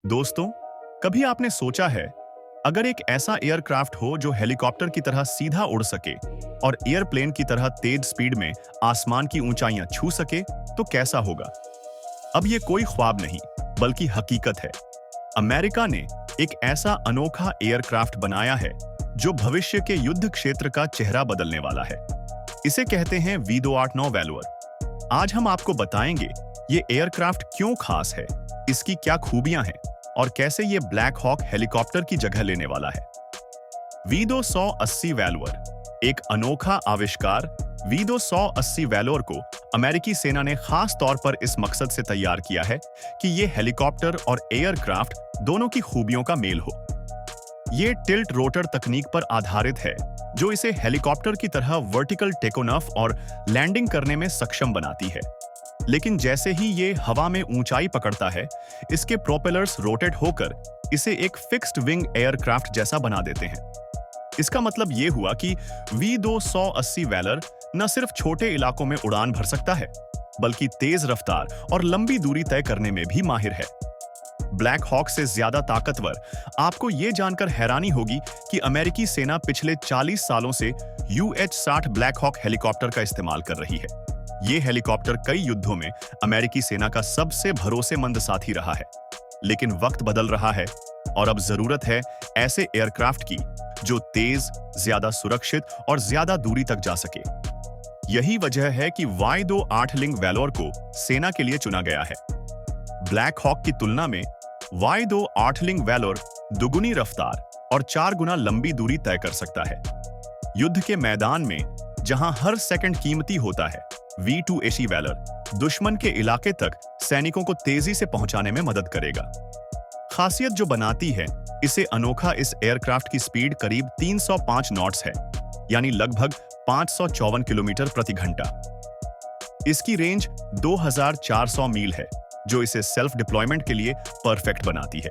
दोस्तों, कभी आपने सोचा है, अगर एक ऐसा एयरक्राफ्ट हो जो हेलीकॉप्टर की तरह सीधा उड़ सके और एयरप्लेन की तरह तेज स्पीड में आसमान की ऊंचाइयां छू सके, तो कैसा होगा? अब ये कोई ख्वाब नहीं, बल्कि हकीकत है। अमेरिका ने एक ऐसा अनोखा एयरक्राफ्ट बनाया है जो भविष्य के युद्ध क्षेत्र का चेहरा बदलने वाला है। इसे कहते हैं V289 वैल्वर। आज हम आपको बताएंगे ये एयरक्राफ्ट क्यों खास है, इसकी क्या खूबियां हैं और कैसे ये ब्लैक हॉक हेलीकॉप्टर की जगह लेने वाला है। V280 वैल्वर एक अनोखा आविष्कार। V280 वैल्वर को अमेरिकी सेना ने खास तौर पर इस मकसद से तैयार किया है कि ये हेलीकॉप्टर और एयरक्राफ्ट दोनों की खूबियों का मेल हो। ये टिल्ट रोटर तकनीक पर आधारित है, जो इसे हेलीकॉप्टर की तरह वर्टिकल टेकोनफ और लैंडिंग करने में सक्षम बनाती है। लेकिन जैसे ही ये हवा में ऊंचाई पकड़ता है, इसके प्रोपेलर्स रोटेट होकर इसे एक फिक्स्ड विंग एयरक्राफ्ट जैसा बना देते हैं। इसका मतलब ये हुआ कि V280 वैलर न सिर्फ छोटे इलाकों में उड़ान भर सकता है, बल्कि तेज रफ्तार और लंबी दूरी तय करने में भी माहिर है। ब्लैक हॉक से ज्यादा ताकतवर। आपको ये जानकर हैरानी होगी कि अमेरिकी सेना पिछले 40 सालों से UH-60 ब्लैक हॉक हेलीकॉप्टर का इस्तेमाल कर रही है। ये हेलीकॉप्टर कई युद्धों में अमेरिकी सेना का सबसे भरोसेमंद साथी रहा है। लेकिन वक्त बदल रहा है और अब जरूरत है ऐसे एयरक्राफ्ट की जो तेज, ज्यादा सुरक्षित और ज्यादा दूरी तक जा सके। यही वजह है कि Y280 वैल्वर को सेना के लिए चुना गया है। ब्लैक हॉक की तुलना में Y280 वैल्वर दुगुनी रफ्तार और 4 गुना लंबी दूरी तय कर सकता है। युद्ध के मैदान में जहां हर सेकंड कीमती होता है, V280 वैल्वर दुश्मन के इलाके तक सैनिकों को तेजी से पहुंचाने में मदद करेगा। खासियत जो बनाती है इसे अनोखा, इस एयरक्राफ्ट की स्पीड करीब 305 नॉट्स है, यानी लगभग 554 किलोमीटर प्रति घंटा। इसकी रेंज 2400 मील है, जो इसे सेल्फ डिप्लॉयमेंट के लिए परफेक्ट बनाती है।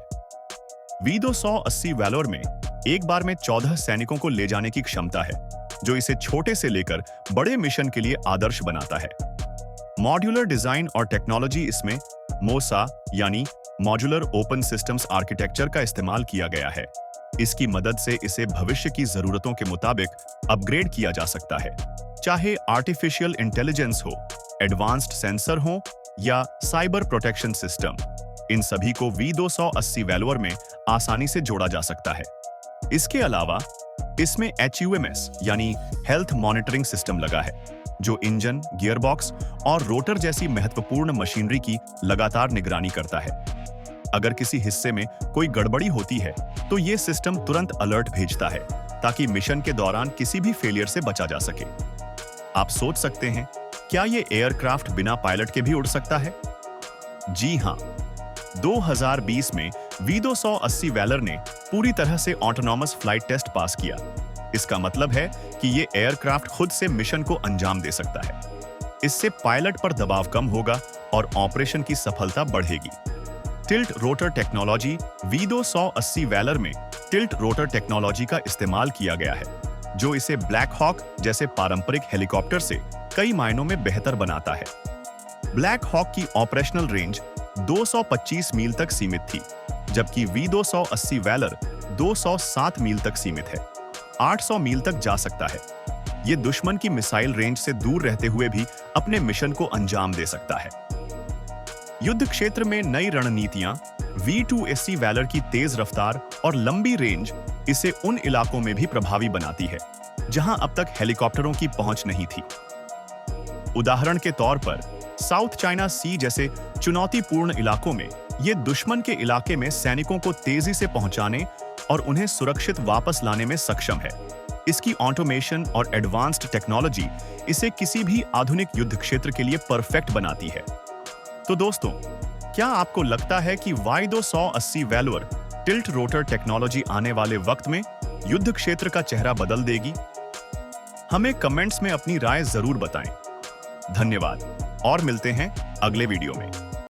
V280 वैल्वर में एक बार में 14 सैनिकों को ले जाने की क्षमता है, जो इसे छोटे से लेकर बड़े मिशन के लिए आदर्श बनाता है। मॉड्यूलर डिजाइन और टेक्नोलॉजी इसमें मोसा यानी मॉड्यूलर ओपन सिस्टम्स आर्किटेक्चर का इस्तेमाल किया गया है। इसकी मदद से इसे भविष्य की जरूरतों के मुताबिक अपग्रेड किया जा सकता है, चाहे आर्टिफिशियल इंटेलिजेंस हो, एडवांस्ड सेंसर हो या साइबर प्रोटेक्शन सिस्टम। इन सभी को V280 वैल्वर में आसानी से जोड़ा जा सकता है। इसके अलावा इसमें HUMS यानी हेल्थ मॉनिटरिंग सिस्टम लगा है, जो इंजन, गियरबॉक्स और रोटर जैसी महत्वपूर्ण मशीनरी की लगातार निगरानी करता है। अगर किसी हिस्से में कोई गड़बड़ी होती है, तो ये सिस्टम तुरंत अलर्ट भेजता है, ताकि मिशन के दौरान किसी भी फेलियर से बचा जा सके। आप सोच सकते हैं, क्या ये एयरक्राफ्ट बिना पायलट के भी उड़ सकता है? जी हां, 2020 में V280 वैल्वर ने पूरी तरह से ऑटोनॉमस फ्लाइट टेस्ट पास किया। इसका मतलब है कि ये एयरक्राफ्ट खुद से मिशन को अंजाम दे सकता है। इससे पायलट पर दबाव कम होगा और ऑपरेशन की सफलता बढ़ेगी। Tilt rotor technology. V280 वैल्वर में टिल्ट रोटर टेक्नोलॉजी का इस्तेमाल किया गया है, जो इसे ब्लैक हॉक जैसे पारंपरिक हेलीकॉप्टर से कई मायनों में बेहतर बनाता है। ब्लैक हॉक की ऑपरेशनल रेंज 225 मील तक सीमित थी, जबकि V280 वैल्वर 207 मील तक सीमित है, 800 मील तक जा सकता है। ये दुश्मन की मिसाइल रेंज से दूर रहते हुए भी अपने मिशन को अंजाम दे सकता है। युद्ध क्षेत्र में नई रणनीतियां। V280 वैल्वर की तेज रफ्तार और लंबी रेंज इसे उन इलाकों में भी प्रभावी बनाती है, जहां अब तक हेलीकॉप्टरों की पहुंच नहीं थी। उदाहरण के तौर पर साउथ चाइना सी जैसे चुनौतीपूर्ण इलाकों में ये दुश्मन के इलाके में सैनिकों को तेजी से पहुंचाने और उन्हें सुरक्षित वापस लाने में सक्षम है। इसकी ऑटोमेशन और एडवांस्ड टेक्नोलॉजी इसे किसी भी आधुनिक युद्ध क्षेत्र के लिए परफेक्ट बनाती है। तो दोस्तों, क्या आपको लगता है कि Y280 वैल्वर टिल्ट रोटर टेक्नोलॉजी आने वाले वक्त में युद्ध क्षेत्र का चेहरा बदल देगी? हमें कमेंट्स में अपनी राय जरूर बताएं। धन्यवाद और मिलते हैं अगले वीडियो में।